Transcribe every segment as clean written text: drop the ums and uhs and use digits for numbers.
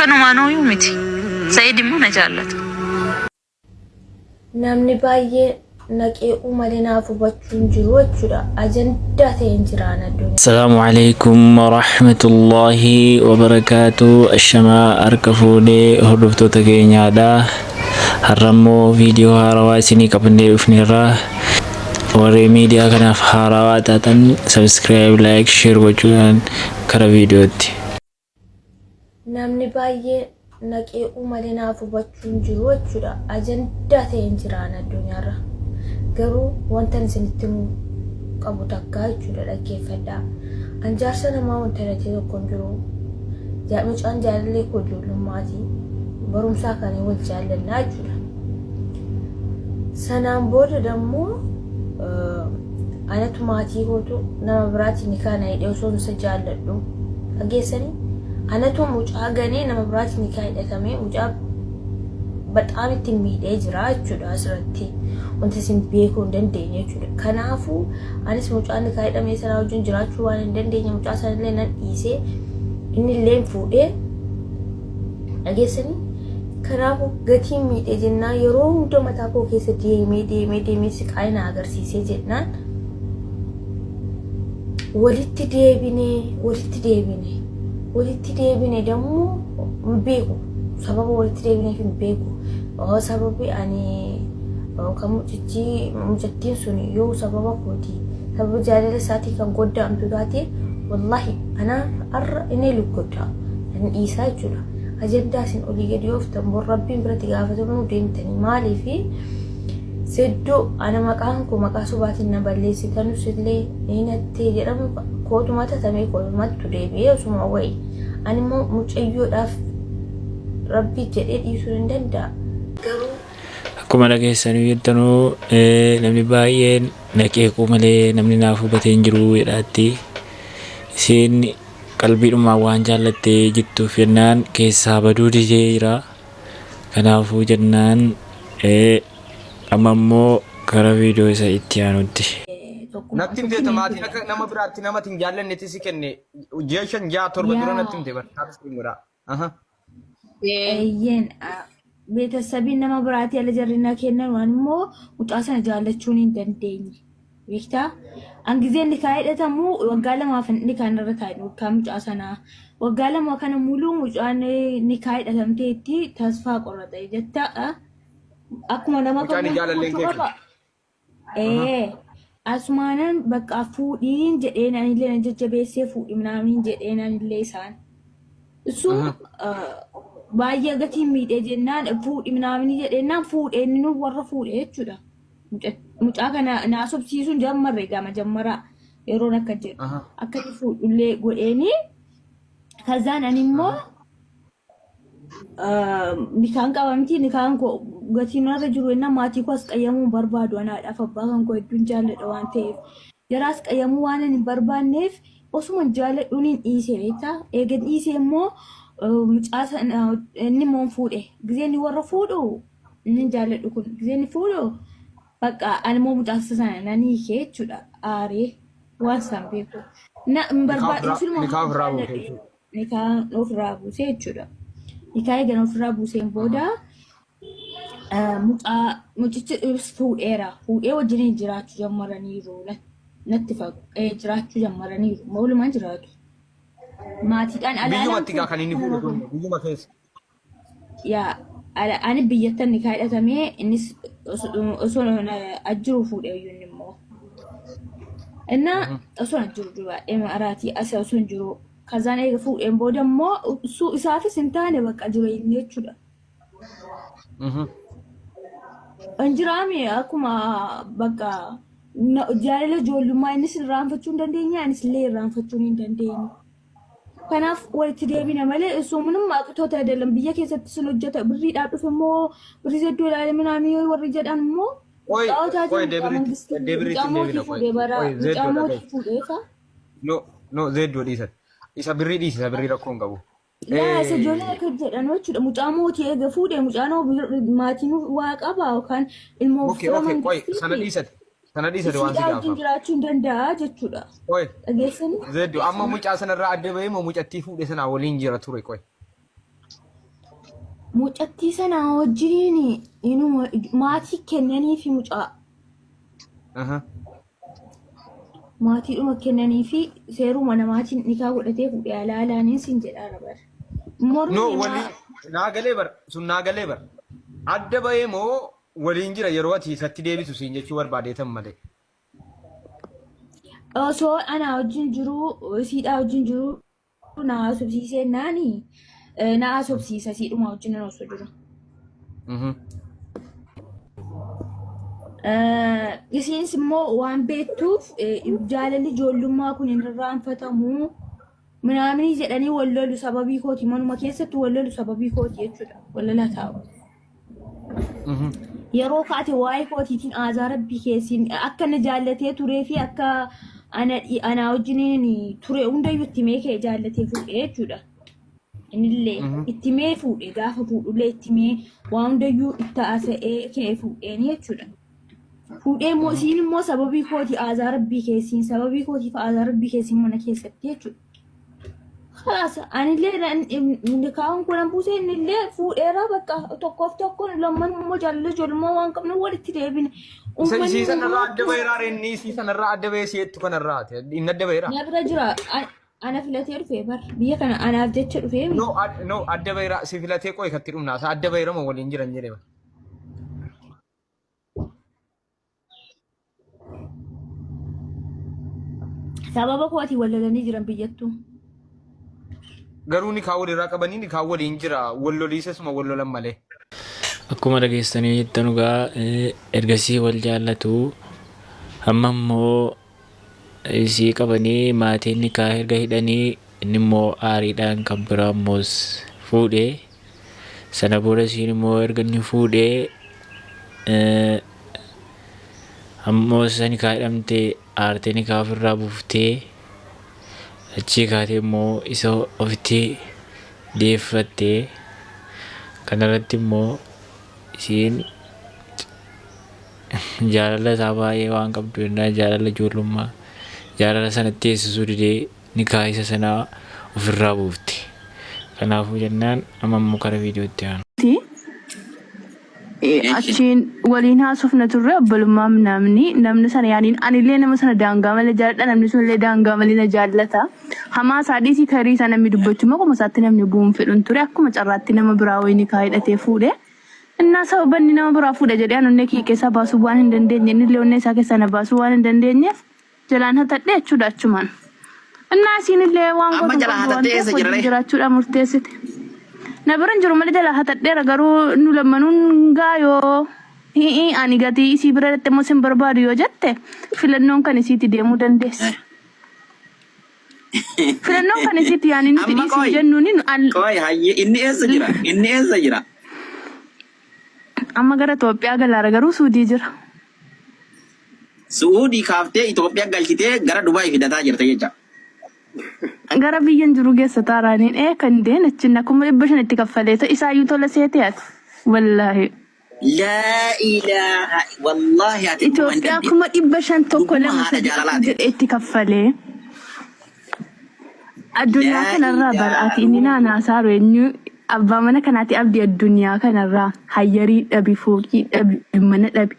akkanumaan ooyuu miti. Sa'iid immoo na jaallata. Namni baay'ee naqee uumale naaf hubachuun jiru jechuudha. Ajandaa ta'een jiraan addunyaa. Assalaamu alaykum wa rahmatullahi wa barakaatuh. Ashamaa harka fuudhee hordoftoota keenyaadha. Har'ammoo viidiyoo haarawaa isinii qabannee dhufneerra. Warri miidiyaa kanaaf haarawaa taatan subscribe, like, share gochuudhaan kara viidiyootti. Namni baay'ee naqee uumale naaf hubachuun jiru jechuudha. Ajandaa ta'een jiraan addunyaarra. Garuu wanta isinitti qabu takkaa jechuudha dhaggeeffadhaa. Anjaarsa namaa wanta natti tokko hin jiru. Mucaan jaalallee koo ijoollummaati. Barumsaa kana wal jaallannaa jechuudha. Sanaan booda dammoo anatu maatii kootu nama biraatiin kana hidhee osoo isa jaalladhu dhageessanii anatu mucaa ganee nama biraatiin kana hidhatamee mucaa በጣም ትሚዴ jira jechuudha asirratti wanti isin beekuu hin dandeenye jechuudha. Kanaafuu anis mucaan kaayidhamee sana wajjin jiraachuu waan hin dandeenye mucaa sanallee nan dhiisee inni illee fuudhee dhageessanii kanaafuu gatiin miidhee jennaan yeroo hunda mataa koo keessa deemee siqaayina agarsiisee jennaan walitti deebine dammoo hin beeku sababa walitti deebineef hin beeku. Sababi ani kan mucattiin sun yoo sababa kooti sababa jaalala isaatii kan goddaamtu taate wallahi ana arra inni lukkoodha ani dhiisaa jechuudha. Ajandaa isin olii gadi ooftan bor rabbiin biratti gaafatamuu deemtanii maaliifi seddoo ana maqaan koo maqaa sobaatiin na balleessitanus illee inattee jedhamu kootuma tatamee kootumatti deebi'ee osuma wayi ani immoo mucayyoodhaaf rabbi jedhee dhiisuu hin danda'a. Akkuma dhageessanii jettanuu namni baay'een naqeequu malee namni naaf hubatee hin jiru jedhaatti isin qalbiidhumaan waan jaallattee jirtuuf jennaan keessaa baduu didee jira. Kanaafuu jennaan amma immoo gara viidiyoo isa itti aanutti. Natti himte maatiin akka nama biraatti namatti hin jaallannetti si kenne ji'a 5-7 dura natti himte bartaas dhimura. ቤተሰቢን nama biraati ala jarrina kennan waan immoo mucaa sana jaallachuun hin dandeenye beektaa an gisee inni kaayedhatamu waggaa lamaaf inni kan irra kaayedhu kan mucaa sana waggaa lama kana muluu mucaan inni kaayedhatamteetti tasfaa qorrata jetta akkuma nama asmaanan bakka fuudhiin jedheen anillee nan jajjabeessee fuudhi minaamin jedheen anillee isaan sun baay'ee gatiin miidhee jennaan fuudhi minaaminii jedheenaan fuudhee inni nu warra fuudhee jechuudha. Mucaa kana naasobsiisuun jammarre gama jammaraa yeroon akka jedhu akka inni fuudhullee godheeni kazaan ani immoo nikaan qabamti nikaan koo gatiin irra jiru jennaan maatii koo as qayyamuu barbaadu anaadhaaf abbaa kan koo hedduun jaalladha waan ta'eef jaraas qayyamuu waan hin barbaanneef osuma jaalladhuun hin dhiisee beektaa eega dhiisee immoo mucaa inni moon fuudhe giseen warra fuudhu inni jaalladhu kun giseen fuudhu bakka ani moo mucaa sana nani hiikee jechuudha aaree waan san beeku na barbaadu sulma nikaan ofirraa buusee jechuudha. Nikaa eegan ofirraa buuseen booda mucichi fuudhee wajjin jiraachuu jammaraniiru natti jiraachuu jammaraniiru walumaan jiraatu. Maatiidhaan biyyumatti gaa kan inni fuudhu biyyuma keessa. Yaa ani biyyattan ni kaaydatamee innis osoo ajjiru fuudhee iyyuu immoo. Inna osoo ajjiru dura araatii as osoo hin jiru kazaan eega fuudheen booda immoo isaafis hin taane bakka jireenya jechuudha. Anjiraami akkuma bakka jaalala ijoollummaa innis irraanfachuu hin dandeenya anis illee irraanfachuu hin dandeenye. Kanaaf walitti deebina malee soomunum maqtoota aydeለም biyya keessatti sun hojjeta birriidhaan dhufe immoo birrii seddoo ilaalee minaamii warri jedhan immoo no zeddoo dhiisan isa birrii dhiisa birrii rakkoo hin qabu. Isa ijoollee akka jedhan jechuudha mucaa mootii eega fuudhee mucaan maatiin waa qaba yookaan ilmoo sana dhiisate. Sana dhiisate waan si gaafa. Jiraachuu hin danda'a jechuudha. Dhageessanii. Zeddoo amma mucaa sanarraa adda bahee moo mucattii fuudhee sanaa waliin jira ture qoy. mucattii sana wajjiniin inuma maatii kennanii fi mucaa maatiidhuma kennanii fi seeruma namaatiin nikaa godhatee fuudhee alaalaaniin sin jedhaa bar. No wali naagalee bar sun naagalee bar adda bahee moo waliin jira yeroo ati isatti deebisu siin jechuu barbaadeetan malee. Osoo ana wajjin jiru siidhaa wajjin jiru na haasofsiisee naani na haasofsiisa siidhuma wajjin nan osoo jiru. Isiins immoo waan beektuuf jaalalli ijoollummaa kun hin irraanfatamu ምናምን jedhanii wallolu sababii kooti manuma keessatti wallolu sababii kooti jechuudha wallala taa'u. Yeroo kaate waa'ee kootiitiin aadaa rabbii keessin akka na jaallatee turee fi akka ana wajjiniin ture hundayyuu itti mee kee jaallatee fuudhee jechuudha. Innillee itti mee fuudhee gaafa fuudhullee itti mee waan hundayyuu itti haasa'ee kee fuudheen jechuudha. Fuudhee immoo isiin immoo sababii kooti aadaa rabbii keessin sababii kootiif aadaa rabbii keessin mana keessatti jechuudha. خلاص أنا اللي كان كنا بوسين اللي فوق إيرا بقى توقف لما مجلد جلما وان كم نقول التريبين سيسان الراد بيرا رني سيسان الراد بيسيت تكون الراد إن الدبيرا نبرة جرا أنا فلاتير فيبر بيا كان أنا أبديت شو فيبر no الدبيرا سيفلاتي كوي كتير الناس الدبيرا ما ولين جرا نجرا سبب قوتي ولا نجرا بيجتو garuu ni kaawwal irraa qabanii ni kaawwal hin jira walloliisasuma wallolan malee. Akkuma dhageessanii jettan dhugaa ergasii wal jaallatu amma immoo isii qabanii maatiin nikaa erga hidhanii inni immoo aariidhaan kan biraa immoos fuudhee sana booda isiin immoo erga inni fuudhee ammoo isa nikaa hidhamtee aartee nikaa ofirraa buuftee achi kaatee immoo isa ofitti deeffattee kanarratti immoo isiin jaalala isaa baay'ee waan qabdu jennaan jaalala ijoollummaa jaalala sanatti eessisuu didee nikaa isa sanaa ofirraa buufte. Kanaafuu jennaan amma immoo kara viidiyootti aanu. Achiin waliin haasofna turre obbolummaa namni sana yaaniin anillee nama sana daangaa malee jaalladha namni sunillee daangaa malee na jaallata. Hamaa saadhiisii karii sana namni dubbachuu akkuma isaatti namni bu'uun fedhuun ture akkuma carraatti nama biraa wayii nikaa hidhatee fuudhe. Innaa sababa inni nama biraa fuudhe jedhee onnee kii keessaa baasuu waan hin dandeenye innillee onnee isaa keessaa na baasuu waan hin dandeenyeef jalaan hatadhee jechuudha achumaan. Innaa isiinillee waan godhu jiraachuudha murteessite. Nabiran jiru malee jala hatadheera garuu nu lammanuun gaayoo ani gatii isii bira dhatte immoo sin barbaadu yoo jette filannoon kan isiitti deemuu dandeessa. Filannoon kan isiitti yaani nuti dhiisuu jennuun inni eessa jira? Amma gara Itoophiyaa galaara garuu Suudii jira. Suudii kaaftee Itoophiyaa galchitee gara Dubaay fidataa jirta jecha. Gara biyyan jiru geessa taaraaniin kan deen achin akkuma 500 itti kaffalee isaayyuu tola seetee ati wallaahi. Laa ilaaha wallaahi ati Itoophiyaa akkuma 500 tokko lama jedhee itti kaffalee. Addunyaa kanarraa bar'aati inni naanaasaa eenyu abbaa mana kanaati abdii addunyaa kanarraa hayyarii dhabi fooqii dhabi mana dhabi.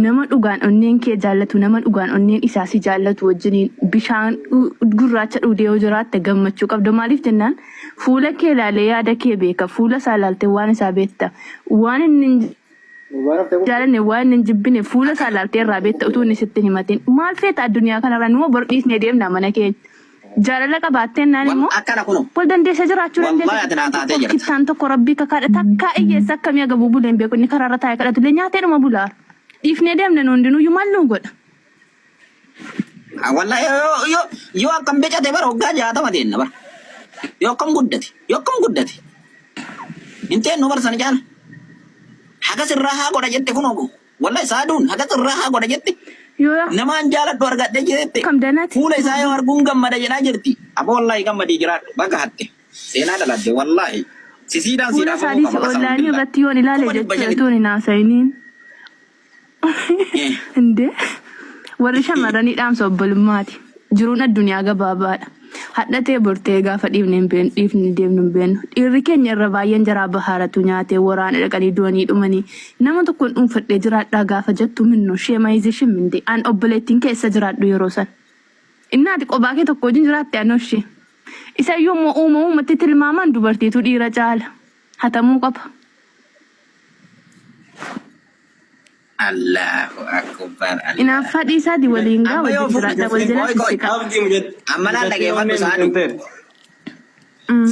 Nama dhugaan onneen kee jaallatu nama dhugaan onneen isaa si jaallatu wajjiniin bishaan gurraacha dhugdee yoo jiraatte gammachuu qabda maaliif jennaan fuula kee ilaalee yaada kee beeka fuula isaa ilaalte waan isaa beekta waan inni jaalanne waan inni jibbine fuula isaa ilaalte irraa beekta utuu inni sitti himatiin maal feeta addunyaa kanarraa numa bordhiisnee deemna mana keenya jaalala qabaatteen naan immoo wal dandeessa jiraachuu dandeessa kittaan tokko rabbii kakaadha takkaa iyyeessa akkamii agabuu buleen beeku inni karaarra taa'ee kadhatullee nyaatee dhuma bulaara. Ifne demne non dinu yumal nungoda. Wallahi yo akkam becate bar hoggaa jaatama deenna bar. Yo akkam guddate. Inteen no barsan jaala. Haga sirraa haa godha jette kunogo. Wallahi saaduun haga sirraa haa godha jette. Namaan jaaladhu argadhe jette. Fuula isaa yoo arguun gammada jedhaa jirti. Aba wallahi gammadii jiraadhu bakka hatte. Seenaa daladde wallahi. Sisiidhaan fuula saadii si ollaanii irratti yoon ilaale jechuudha tuuni naasayiniin. Inde warri shamarranii dhaamsa obbolummaati. Jiruun addunyaa gabaabaadha. hadhatee bortee gaafa dhiifni deemnu hin beeknu. Dhiirri keenya irra baay'een jaraa bahaaratu nyaatee waraana dhaqanii du'anii dhumanii nama tokkoon dhuunfadhee jiraadhaa gaafa jettu minno sheemaayizishin minde an obboleettiin keessa jiraadhu yeroo san. Innaati qophaa kee tokko wajjin jiraatte anoshee. Isa yommuu uumamatti tilmaaman dubartiitu dhiira caala. Hatamuu qaba. Allahu akbar. Inaaf fadhii isaati waliin gaa wajjin jiraadha wal jalaatti qaba. Amma naan dhageeffadhu Saadu.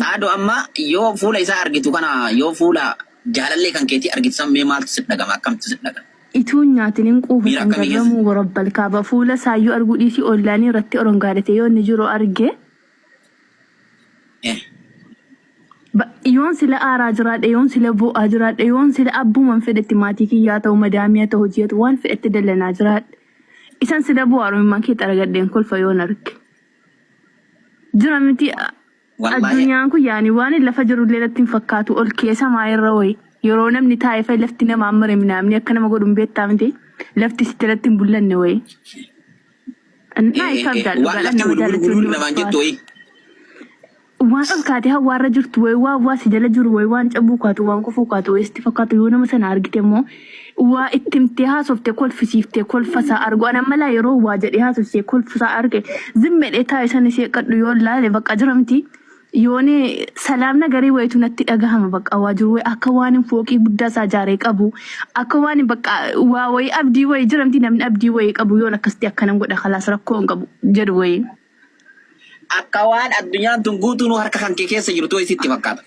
Saadu amma yoo fuula isaa argitu kana yoo fuula jaalallee kan keetii argitu sammee maaltu sitti dhagama akkamtu sitti dhagama. Ituun nyaatiin hin quufatan garramuu warabbal kaaba fuula saayyoo arguu dhiisii ollaanii irratti orongaadate yoo inni jiru arge. Yoon sila aaraa jiraadhe yoon sila bu'aa jiraadhe yoon sila abbuuman fedhetti maatii kiyyaa ta'u madaamii haa ta'u hojjetu waan fedhetti dallanaa jiraadhe. Isan sila bu'aa rumimmaan kee xaragadheen kolfa yoon arge. Jira miti addunyaan kun yaani waan lafa jirullee irratti hin fakkaatu ol keessa maayirra wayi. Yeroo namni taa'ee fa'i lafti nama ammare minaamni akka nama godhuun beektaa miti lafti sitti irratti hin bullanne wayi. Naa isaaf jaalladha nama jaallachuun. Waan alkaatee hawaarra jirtu wayi waa si jala jiru wayi waan cabuu kaatu waan kofuu kaatu wayi itti fakkaatu yoo nama sana argite immoo waa ittimtee haasoftee kolfisiiftee kolfasaa argu ana malaa yeroo waa jedhee haasoftee kolfasaa arge zimmedhee taa'e sana ishee qadhu yoo laale bakka jiramti yooni salaam nagarii wayitu natti dhagahama bakka waa jiru wayi akka waan fooqii guddaa isaa ijaaree qabu akka waan bakka waa wayi abdii wayi jiramti namni abdii wayi qabu yoon akkasitti akkanan godha khalaas rakkoo hin qabu jedhu wayi. Akka waan addunyaan tun guutuun harka kan kee keessa jirtu isitti fakkaata.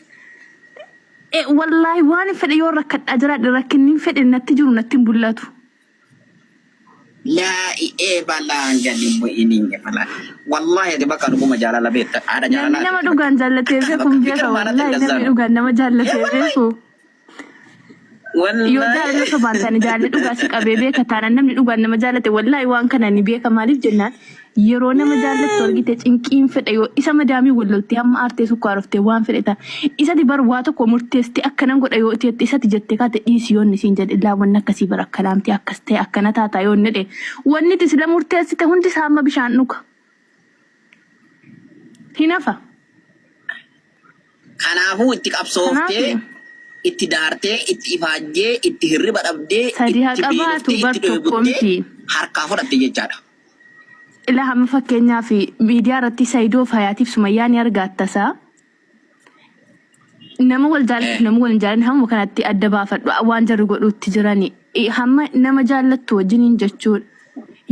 Wallahi waan fedhe yoo rakkadhaa jiraadhe rakkinni fedhe natti jiru natti hin bullatu. Laa balaan jalli bu'iniin jefala. Wallahi ati bakka dhuguma jaalala beekta. Haadha jaalala. Namni nama dhugaan jaallatee beeku hin beeka wallahi namni dhugaan nama jaallatee beeku. Yoo jaalala sobaan taane jaalala dhugaa si qabee beeka taanaan namni dhugaan nama jaallate wallahi waan kana ni beeka maaliif jennaan. Yeroo nama jaallattu argite cinqiin fedha yoo isa madaamii walloltee hamma aartee sukkaaroftee waan fedhe ta'a. Isati bar waa tokko murteessite akkanan godha yoo ta'e isati jettee kaate dhiisi yoonni siin jedhe illaa wanni akkasii bara akkalaamtee akkas ta'e akkana taataa yoo jedhe wanni ati sila murteessite hundi isaa hamma bishaan dhuga. Hinafa. Kanaafuu itti qabsooftee itti daartee itti ifaajjee itti hirriba dhabdee sadii haa qabaatu bar tokkomti. Harkaa fudhatte jechaadha. Ila hamma fakkeenyaa fi miidiyaa irratti Saayidoo Faayaatiif Sumayyaa ni argattasaa. Nama wal jaallatu nama wal hin jaallanne hamma kanatti adda baafadhu waan jarri godhuutti jirani. Hamma nama jaallattu wajjiniin jechuudha.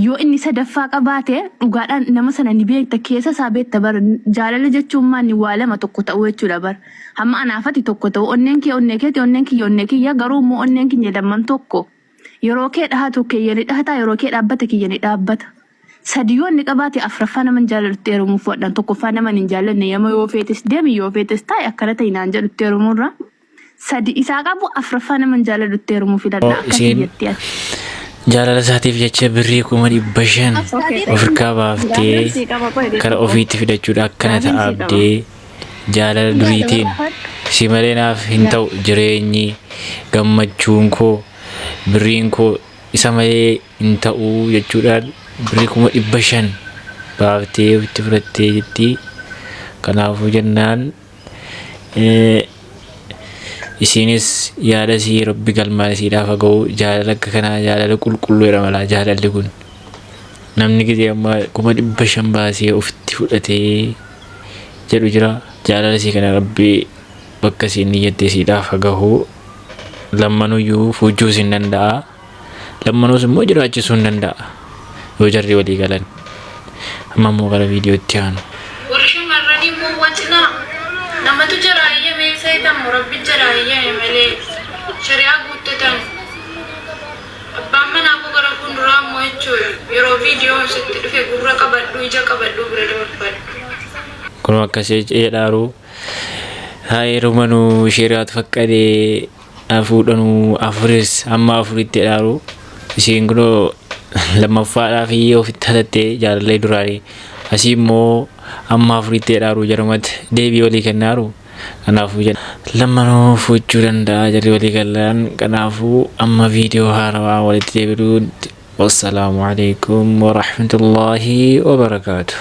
Yoo inni sadaffaa qabaate dhugaadhaan nama sana ni beekta keessa isaa beekta bara jaalala jechuun maanni waa lama tokko ta'uu jechuudha bara. Hamma anaafati tokko ta'u onneen kee onnee keeti onneen kiyya garuu immoo onneen kiyya lamman tokko. Yeroo kee dhahatu keeyyanii dhahataa yeroo kee dhaabbata kiyyanii dhaabbata. Sadiyoon ni qabaate afraffaa nama jaallattu heerumuuf wadhaan tokkoffaa nama hin jaallanne yama yoo feetes deemi yoo feetes taa'e akkana ta'e naan jedhutti heerumuurra. Sadi isaa qabu afraffaa nama hin jaallattu heerumuuf hidhadha akkasii jettee ati. Jaalala isaatiif jecha birrii 500 ofirkaa baaftee kara ofiitti fidachuudha akkana ta'abdee jaalala duriitiin si malee naaf hin ta'u jireenyi gammachuun koo birriin koo isa malee hin ta'u jechuudhaan birrii 500 baaftee ofitti fudhattee jetti. Kanaafuu jennaan isinis yaada si rabbi galmaan isiidhaaf haga'u jaalala akka kanaa jaalala qulqulluudha malaa jaalalli kun namni gisee amma 500 baasee ofitti fudhatee jedhu jira. Jaalala isii kana rabbi bakka isiin niyyattee isiidhaaf haga'u lammanuyyuu fuuchuus hin danda'a lammanuus immoo jiraachisuu hin danda'a yoo jarri walii galan. Amma immoo gara viidiyootti aanu. Shamarranii immoo wacinaa namatu jira eeyyamee seetamu rabbi jira eeyyame malee shari'aa guuttatan abbaan manaa koo gara fuulduraa immoo jechuudha yeroo viidiyoon sitti dhufe gurra qabadhu ija qabadhu bira dabarfadhu. Kun akkasii jedhaaru haayiruu manuu shari'aatu fakkadee fuudhanuu afuris amma afuritti jedhaaru isiin kunoo lammaffaadhaaf iyyee ofitti hatattee jaalallee duraanii asii immoo amma afuritti jedhaaru jarumatti deebii walii kennaaru. Kanaafuu lammanuu fuuchuu danda'a jarri walii galan. Kanaafuu amma viidiyoo haarawaa walitti deebi'uutti. Wassalaamu alaikum wa rahmatullahi wa barakaatuh.